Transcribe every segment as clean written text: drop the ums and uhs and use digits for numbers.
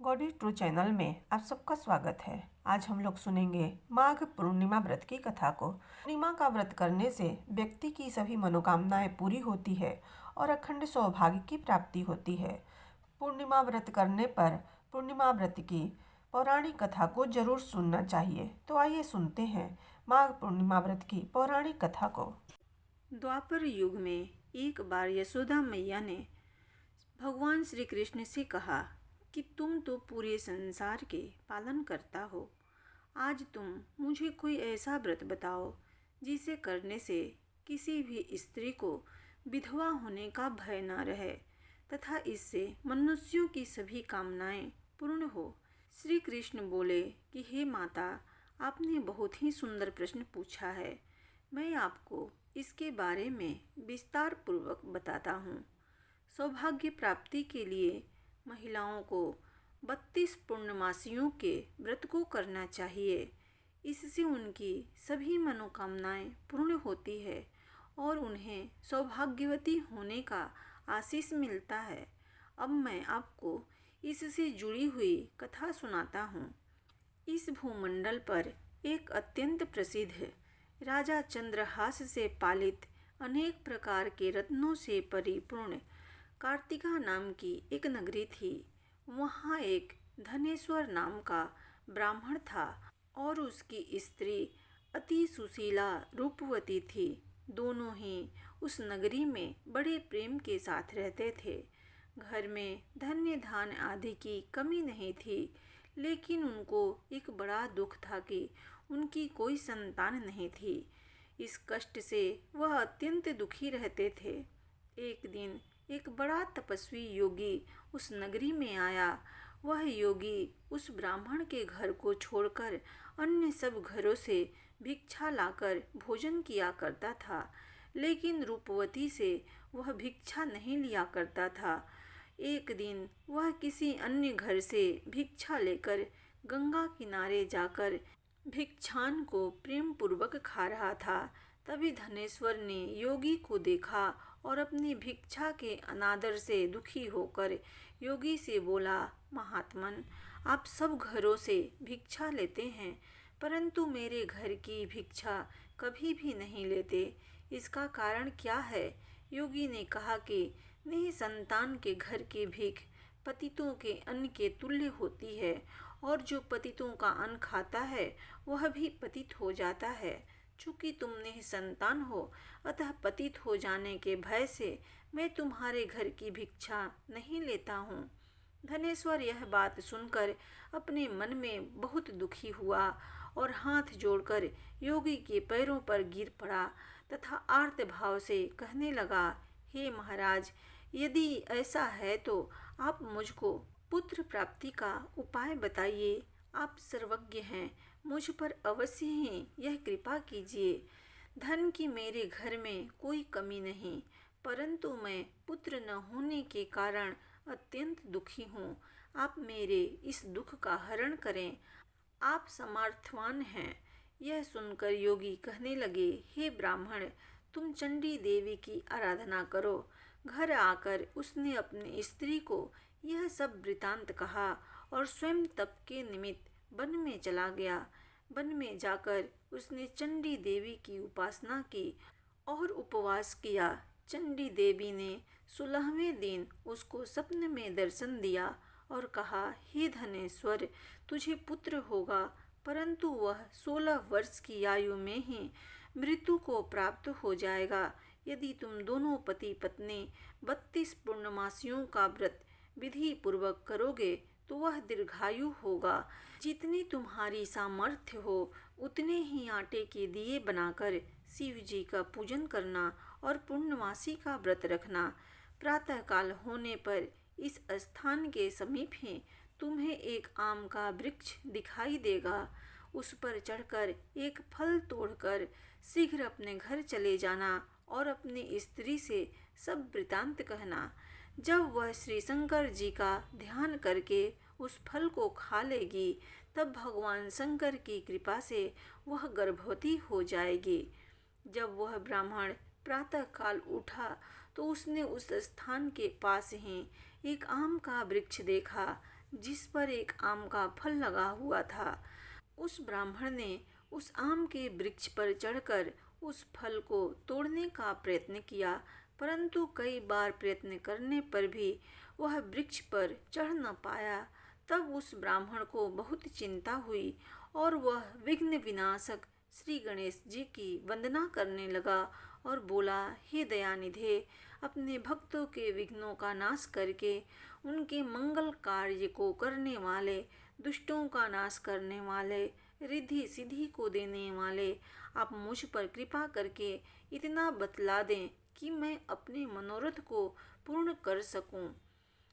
Gaudy true channel में आप सबका स्वागत है। आज हम लोग सुनेंगे माघ पूर्णिमा व्रत की कथा को। पूर्णिमा का व्रत करने से व्यक्ति की सभी मनोकामनाएं पूरी होती है और अखंड सौभाग्य की प्राप्ति होती है। पूर्णिमा व्रत करने पर पूर्णिमा व्रत की पौराणिक कथा को जरूर सुनना चाहिए। तो आइए सुनते हैं माघ पूर्णिमा व्रत की पौराणिक कथा को। द्वापर युग में एक बार यशोदा मैया ने भगवान श्री कृष्ण से कहा कि तुम तो पूरे संसार के पालन करता हो। आज तुम मुझे कोई ऐसा व्रत बताओ जिसे करने से किसी भी स्त्री को विधवा होने का भय न रहे तथा इससे मनुष्यों की सभी कामनाएं पूर्ण हो। श्री कृष्ण बोले कि हे माता, आपने बहुत ही सुंदर प्रश्न पूछा है। मैं आपको इसके बारे में विस्तार पूर्वक बताता हूँ। सौभाग्य प्राप्ति के लिए महिलाओं को 32 पूर्णमासियों के व्रत को करना चाहिए। इससे उनकी सभी मनोकामनाएं पूर्ण होती है और उन्हें सौभाग्यवती होने का आशीष मिलता है। अब मैं आपको इससे जुड़ी हुई कथा सुनाता हूँ। इस भूमंडल पर एक अत्यंत प्रसिद्ध राजा चंद्रहास से पालित अनेक प्रकार के रत्नों से परिपूर्ण कार्तिका नाम की एक नगरी थी। वहाँ एक धनेश्वर नाम का ब्राह्मण था और उसकी स्त्री अति सुशीला रूपवती थी। दोनों ही उस नगरी में बड़े प्रेम के साथ रहते थे। घर में धन्य धान आदि की कमी नहीं थी, लेकिन उनको एक बड़ा दुख था कि उनकी कोई संतान नहीं थी। इस कष्ट से वह अत्यंत दुखी रहते थे। एक दिन एक बड़ा तपस्वी योगी उस नगरी में आया। वह योगी उस ब्राह्मण के घर को छोड़कर अन्य सब घरों से भिक्षा लाकर भोजन किया करता था, लेकिन रूपवती से वह भिक्षा नहीं लिया करता था। एक दिन वह किसी अन्य घर से भिक्षा लेकर गंगा किनारे जाकर भिक्षान को प्रेम पूर्वक खा रहा था। तभी धनेश्वर ने योगी को देखा और अपनी भिक्षा के अनादर से दुखी होकर योगी से बोला, महात्मन, आप सब घरों से भिक्षा लेते हैं, परंतु मेरे घर की भिक्षा कभी भी नहीं लेते। इसका कारण क्या है? योगी ने कहा कि निसंतान के घर की भीख पतितों के अन्न के तुल्य होती है और जो पतितों का अन्न खाता है वह भी पतित हो जाता है। चूँकि तुम निसंतान हो, अतः पतित हो जाने के भय से मैं तुम्हारे घर की भिक्षा नहीं लेता हूँ। धनेश्वर यह बात सुनकर अपने मन में बहुत दुखी हुआ और हाथ जोड़कर योगी के पैरों पर गिर पड़ा तथा आर्त भाव से कहने लगा, हे महाराज, यदि ऐसा है तो आप मुझको पुत्र प्राप्ति का उपाय बताइए। आप सर्वज्ञ हैं, मुझ पर अवश्य ही यह कृपा कीजिए। धन की मेरे घर में कोई कमी नहीं, परंतु मैं पुत्र न होने के कारण अत्यंत दुखी हूँ। आप मेरे इस दुख का हरण करें, आप समर्थवान हैं। यह सुनकर योगी कहने लगे, हे ब्राह्मण, तुम चंडी देवी की आराधना करो। घर आकर उसने अपनी स्त्री को यह सब वृतांत कहा और स्वयं तप के निमित्त वन में चला गया। वन में जाकर उसने चंडी देवी की उपासना की और उपवास किया। चंडी देवी ने 16वें दिन उसको स्वप्न में दर्शन दिया और कहा, हे धनेश्वर, तुझे पुत्र होगा, परंतु वह 16 वर्ष की आयु में ही मृत्यु को प्राप्त हो जाएगा। यदि तुम दोनों पति पत्नी 32 पूर्णमासियों का व्रत विधि पूर्वक करोगे तो वह दीर्घायु होगा। जितनी तुम्हारी सामर्थ्य हो उतने ही आटे के दिए बनाकर शिव जी का पूजन करना और पूर्णमासी का व्रत रखना। प्रातःकाल होने पर इस स्थान के समीप ही तुम्हें एक आम का वृक्ष दिखाई देगा। उस पर चढ़कर एक फल तोड़कर शीघ्र अपने घर चले जाना और अपनी स्त्री से सब वृतांत कहना। जब वह श्री शंकर जी का ध्यान करके उस फल को खा लेगी, तब भगवान शंकर की कृपा से वह गर्भवती हो जाएगी। जब वह ब्राह्मण प्रातःकाल उठा तो उसने उस स्थान के पास ही एक आम का वृक्ष देखा। जिस पर एक आम का फल लगा हुआ था। उस ब्राह्मण ने उस आम के वृक्ष पर चढ़कर उस फल को तोड़ने का प्रयत्न किया, परंतु कई बार प्रयत्न करने पर भी वह वृक्ष पर चढ़ न पाया। तब उस ब्राह्मण को बहुत चिंता हुई और वह विघ्न विनाशक श्री गणेश जी की वंदना करने लगा और बोला, हे दयानिधे, अपने भक्तों के विघ्नों का नाश करके उनके मंगल कार्य को करने वाले, दुष्टों का नाश करने वाले, रिद्धि सिद्धि को देने वाले, आप मुझ पर कृपा करके इतना बतला दें कि मैं अपने मनोरथ को पूर्ण कर सकूं।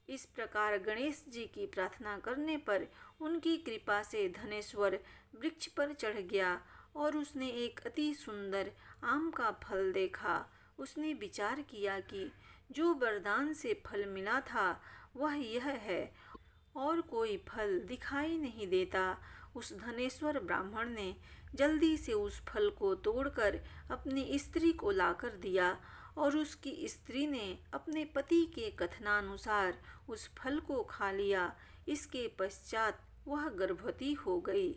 इस प्रकार गणेश जी की प्रार्थना करने पर उनकी कृपा से धनेश्वर वृक्ष पर चढ़ गया और उसने एक अति सुंदर आम का फल देखा। उसने विचार किया कि जो वरदान से फल मिला था वह यह है और कोई फल दिखाई नहीं देता। उस धनेश्वर ब्राह्मण ने जल्दी से उस फल को तोड़कर अपनी स्त्री को लाकर दिया और उसकी स्त्री ने अपने पति के कथनानुसार उस फल को खा लिया। इसके पश्चात वह गर्भवती हो गई।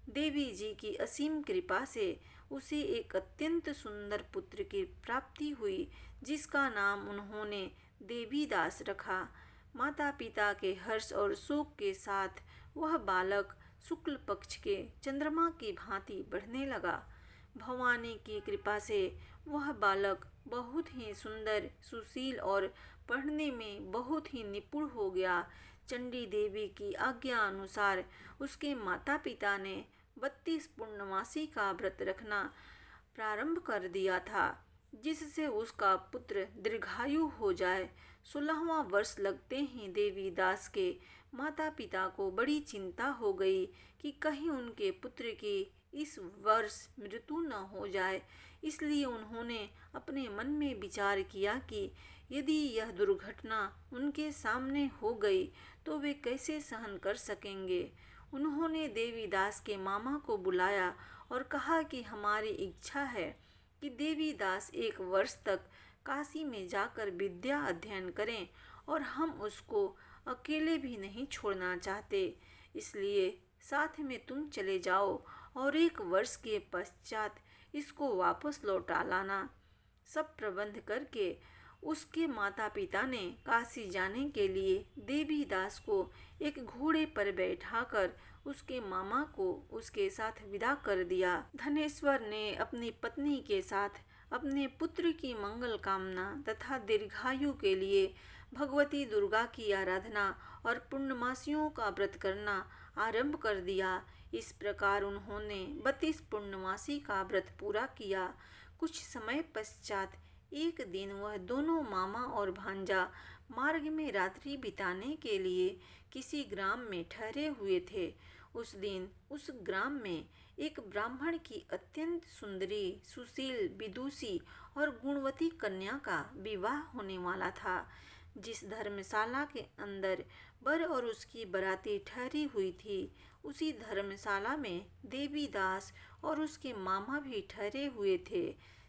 देवी जी की असीम कृपा से उसे एक अत्यंत सुंदर पुत्र की प्राप्ति हुई, जिसका नाम उन्होंने देवीदास रखा। माता पिता के हर्ष और शोक के साथ वह बालक शुक्ल पक्ष के चंद्रमा की भांति बढ़ने लगा। भवानी की कृपा से वह बालक बहुत ही सुंदर, सुशील और पढ़ने में बहुत ही निपुण हो गया। चंडी देवी की आज्ञा अनुसार उसके माता पिता ने 32 पूर्णमासी का व्रत रखना प्रारंभ कर दिया था, जिससे उसका पुत्र दीर्घायु हो जाए। 16वां वर्ष लगते ही देवीदास के माता पिता को बड़ी चिंता हो गई कि कहीं उनके पुत्र की इस वर्ष मृत्यु न हो जाए। इसलिए उन्होंने अपने मन में विचार किया कि यदि यह दुर्घटना उनके सामने हो गई तो वे कैसे सहन कर सकेंगे। उन्होंने देवीदास के मामा को बुलाया और कहा कि हमारी इच्छा है कि देवीदास 1 वर्ष तक काशी में जाकर विद्या अध्ययन करें और हम उसको अकेले भी नहीं छोड़ना चाहते, इसलिए साथ में तुम चले जाओ और 1 वर्ष के पश्चात इसको वापस लौटा लाना। सब प्रबंध करके उसके माता पिता ने काशी जाने के लिए देवीदास को एक घोड़े पर बैठाकर उसके मामा को उसके साथ विदा कर दिया। धनेश्वर ने अपनी पत्नी के साथ अपने पुत्र की मंगल कामना तथा दीर्घायु के लिए भगवती दुर्गा की आराधना और पूर्णमासियों का व्रत करना आरंभ कर दिया। इस प्रकार उन्होंने 32 पूर्णमासी का व्रत पूरा किया। कुछ समय पश्चात एक दिन वह दोनों मामा और भांजा मार्ग में रात्रि बिताने के लिए किसी ग्राम में ठहरे हुए थे। उस दिन उस ग्राम में एक ब्राह्मण की अत्यंत सुंदरी, सुशील, विदुषी और गुणवती कन्या का विवाह होने वाला था। जिस धर्मशाला के अंदर वर और उसकी बराती ठहरी हुई थी, उसी धर्मशाला में देवीदास और उसके मामा भी ठहरे हुए थे।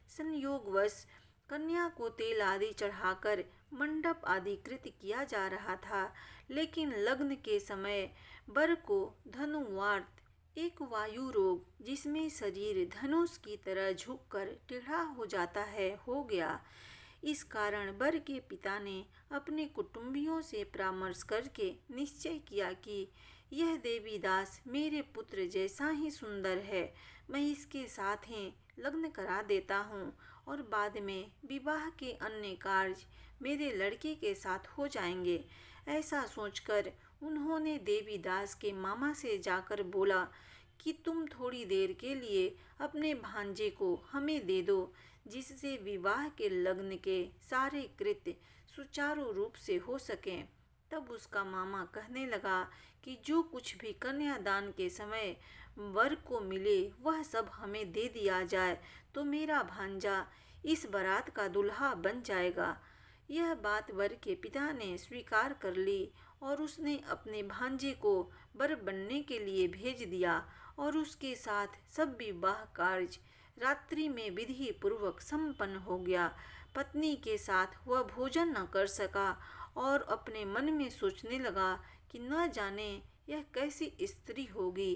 संयोगवश कन्या को तेल आदि चढ़ाकर मंडप आदि कृत किया जा रहा था, लेकिन लग्न के समय वर को धनुवार्त एक वायु रोग, जिसमें शरीर धनुष की तरह झुककर टेढ़ा हो जाता है, हो गया। इस कारण वर के पिता ने अपने कुटुंबियों से परामर्श करके निश्चय किया कि यह देवीदास मेरे पुत्र जैसा ही सुंदर है, मैं इसके साथ ही लग्न करा देता हूँ और बाद में विवाह के अन्य कार्य मेरे लड़के के साथ हो जाएंगे। ऐसा सोचकर उन्होंने देवीदास के मामा से जाकर बोला कि तुम थोड़ी देर के लिए अपने भांजे को हमें दे दो, जिससे विवाह के लग्न के सारे कृत्य सुचारू रूप से हो सकें। तब उसका मामा कहने लगा कि जो कुछ भी कन्यादान के समय वर को मिले वह सब हमें दे दिया जाए, तो मेरा भांजा इस बारात का दूल्हा बन जाएगा। यह बात वर के पिता ने स्वीकार कर ली और उसने अपने भांजे को वर बनने के लिए भेज दिया और उसके साथ सब विवाह कार्य रात्रि में विधि पूर्वक संपन्न हो गया। पत्नी के साथ वह भोजन न कर सका और अपने मन में सोचने लगा कि न जाने यह कैसी स्त्री होगी।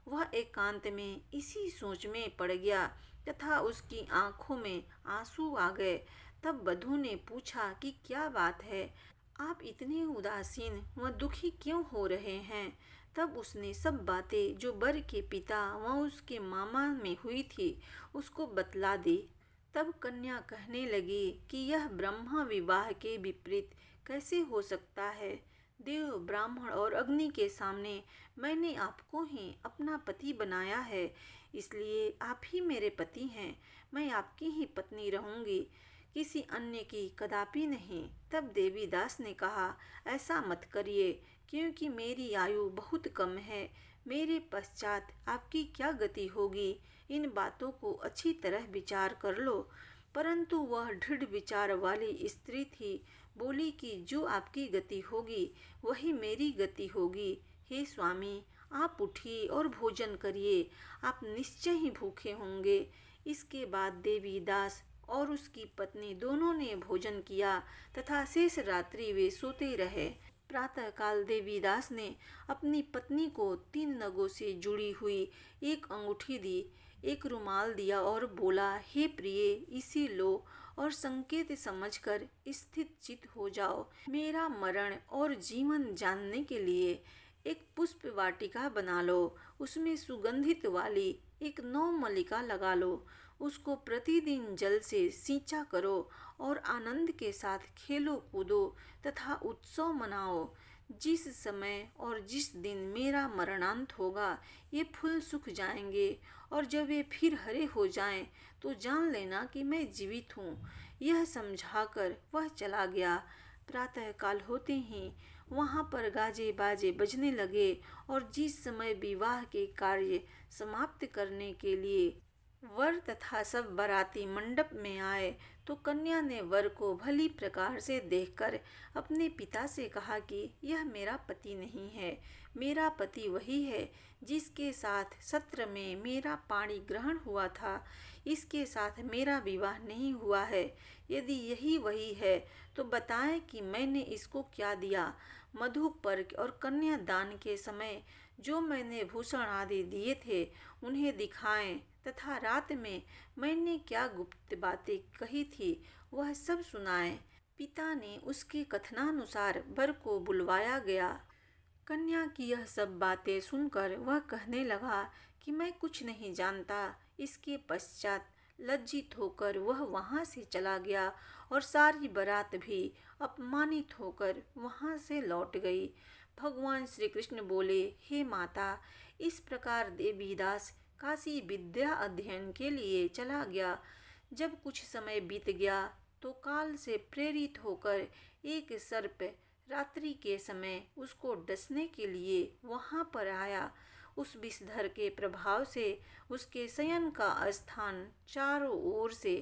वह एकांत में इसी सोच में पड़ गया तथा उसकी आंखों में आंसू आ गए। तब वधू ने पूछा कि क्या बात है, आप इतने उदासीन व दुखी क्यों हो रहे हैं। तब उसने सब बातें जो वर के पिता व उसके मामा में हुई थी उसको बतला दी। तब कन्या कहने लगी कि यह ब्रह्मा विवाह के विपरीत कैसे हो सकता है। देव, ब्राह्मण और अग्नि के सामने मैंने आपको ही अपना पति बनाया है, इसलिए आप ही मेरे पति हैं। मैं आपकी ही पत्नी रहूंगी, किसी अन्य की कदापि नहीं। तब देवीदास ने कहा, ऐसा मत करिए, क्योंकि मेरी आयु बहुत कम है। मेरे पश्चात आपकी क्या गति होगी, इन बातों को अच्छी तरह विचार कर लो। परंतु वह दृढ़ विचार वाली स्त्री थी। बोली कि जो आपकी गति होगी वही मेरी गति होगी। हे स्वामी, आप उठिए और भोजन करिए, आप निश्चय ही भूखे होंगे। इसके बाद देवीदास और उसकी पत्नी दोनों ने भोजन किया तथा शेष रात्रि वे सोते रहे। प्रातःकाल देवीदास ने अपनी पत्नी को 3 नगों से जुड़ी हुई एक अंगूठी दी, एक रुमाल दिया और बोला, हे प्रिय, इसे लो और संकेत समझकर स्थित चित हो जाओ। मेरा मरण और जीवन जानने के लिए एक पुष्प वाटिका बना लो, उसमें सुगंधित वाली एक नवमल्लिका लगा लो। उसको प्रतिदिन जल से सींचा करो और आनंद के साथ खेलो कूदो तथा उत्सव मनाओ। जिस समय और जिस दिन मेरा मरणांत होगा ये फूल सूख जाएंगे और जब ये फिर हरे हो जाएं तो जान लेना कि मैं जीवित हूँ। यह समझाकर वह चला गया। प्रातःकाल होते ही वहाँ पर गाजे बाजे बजने लगे और जिस समय विवाह के कार्य समाप्त करने के लिए वर तथा सब बाराती मंडप में आए तो कन्या ने वर को भली प्रकार से देखकर अपने पिता से कहा कि यह मेरा पति नहीं है। मेरा पति वही है जिसके साथ सत्र में मेरा पाणी ग्रहण हुआ था। इसके साथ मेरा विवाह नहीं हुआ है। यदि यही वही है तो बताएं कि मैंने इसको क्या दिया। मधुपर्क और कन्यादान के समय जो मैंने भूषण आदि दिए थे उन्हें दिखाएं तथा रात में मैंने क्या गुप्त बातें कही थी वह सब सुनाएं। पिता ने उसके कथनानुसार वर को बुलवाया गया। कन्या की यह सब बातें सुनकर वह कहने लगा कि मैं कुछ नहीं जानता। इसके पश्चात लज्जित होकर वह वहाँ से चला गया और सारी बारात भी अपमानित होकर वहाँ से लौट गई। भगवान श्री कृष्ण बोले, हे माता, इस प्रकार देवीदास काशी विद्या अध्ययन के लिए चला गया। जब कुछ समय बीत गया तो काल से प्रेरित होकर एक सर्प रात्रि के समय उसको डसने के लिए वहाँ पर आया। उस विषधर के प्रभाव से उसके शयन का स्थान चारों ओर से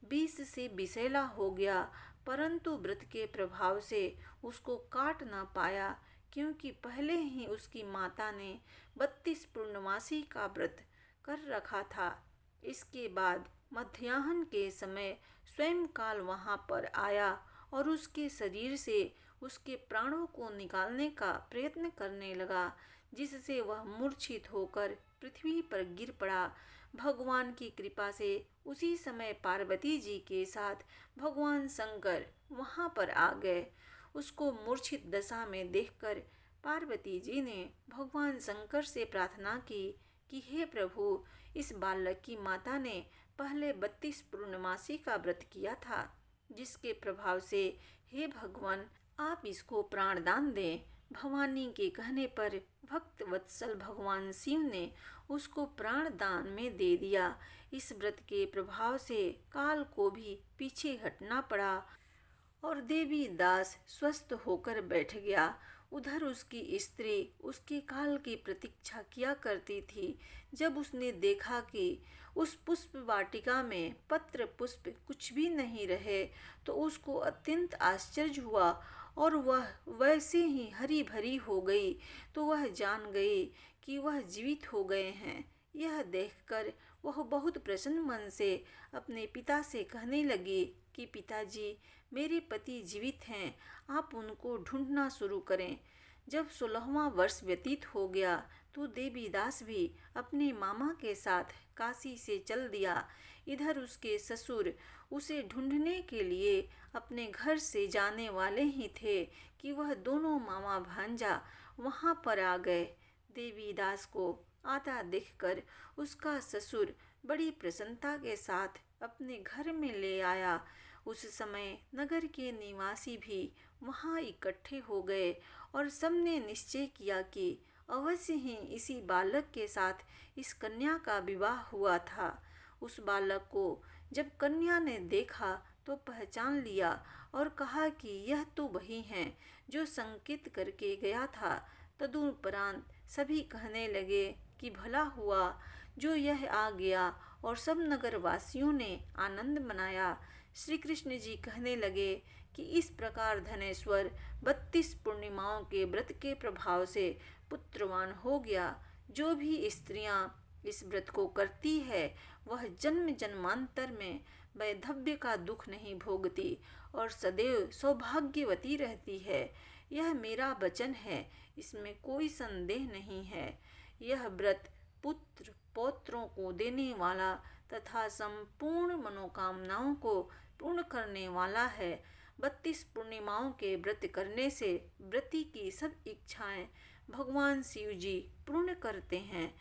विष से विषैला हो गया, परंतु व्रत के प्रभाव से उसको काट न पाया, क्योंकि पहले ही उसकी माता ने 32 पूर्णमासी का व्रत कर रखा था। इसके बाद मध्याह्न के समय स्वयं काल वहाँ पर आया और उसके शरीर से उसके प्राणों को निकालने का प्रयत्न करने लगा, जिससे वह मूर्छित होकर पृथ्वी पर गिर पड़ा। भगवान की कृपा से उसी समय पार्वती जी के साथ भगवान शंकर वहाँ पर आ गए। उसको मूर्छित दशा में देखकर पार्वती जी ने भगवान शंकर से प्रार्थना की कि हे प्रभु, इस बालक की माता ने पहले 32 पूर्णमासी का व्रत किया था, जिसके प्रभाव से हे भगवान आप इसको प्राणदान दें। भवानी के कहने पर भक्त वत्सल भगवान शिव ने उसको प्राणदान में दे दिया। इस व्रत के प्रभाव से काल को भी पीछे हटना पड़ा और देवी दास स्वस्थ होकर बैठ गया। उधर उसकी स्त्री उसके काल की प्रतीक्षा किया करती थी। जब उसने देखा कि उस पुष्प वाटिका में पत्र पुष्प कुछ भी नहीं रहे तो उसको अत्यंत आश्चर्य हुआ और वह वैसे ही हरी भरी हो गई, तो वह जान गई कि वह जीवित हो गए हैं। यह देखकर वह बहुत प्रसन्न मन से अपने पिता से कहने लगी कि पिताजी, मेरे पति जीवित हैं, आप उनको ढूंढना शुरू करें। जब 16वां वर्ष व्यतीत हो गया तो देवीदास भी अपने मामा के साथ काशी से चल दिया। इधर उसके ससुर उसे ढूंढने के लिए अपने घर से जाने वाले ही थे कि वह दोनों मामा भांजा वहां पर आ गए। देवीदास को आता देखकर उसका ससुर बड़ी प्रसन्नता के साथ अपने घर में ले आया। उस समय नगर के निवासी भी वहां इकट्ठे हो गए और सबने निश्चय किया कि अवश्य ही इसी बालक के साथ इस कन्या का विवाह हुआ था। उस बालक को जब कन्या ने देखा तो पहचान लिया और कहा कि यह तो वही है जो संकेत करके गया था। तदुपरांत सभी कहने लगे कि भला हुआ जो यह आ गया, और सब नगरवासियों ने आनंद मनाया। श्री कृष्ण जी कहने लगे कि इस प्रकार धनेश्वर 32 पूर्णिमाओं के व्रत के प्रभाव से पुत्रवान हो गया। जो भी स्त्रियां इस व्रत को करती है वह जन्म जन्मांतर में वैधव्य का दुख नहीं भोगती और सदैव सौभाग्यवती रहती है। यह मेरा वचन है, इसमें कोई संदेह नहीं है। यह व्रत पुत्र पौत्रों को देने वाला तथा संपूर्ण मनोकामनाओं को पूर्ण करने वाला है। 32 पूर्णिमाओं के व्रत करने से व्रती की सब इच्छाएं भगवान शिव जी पूर्ण करते हैं।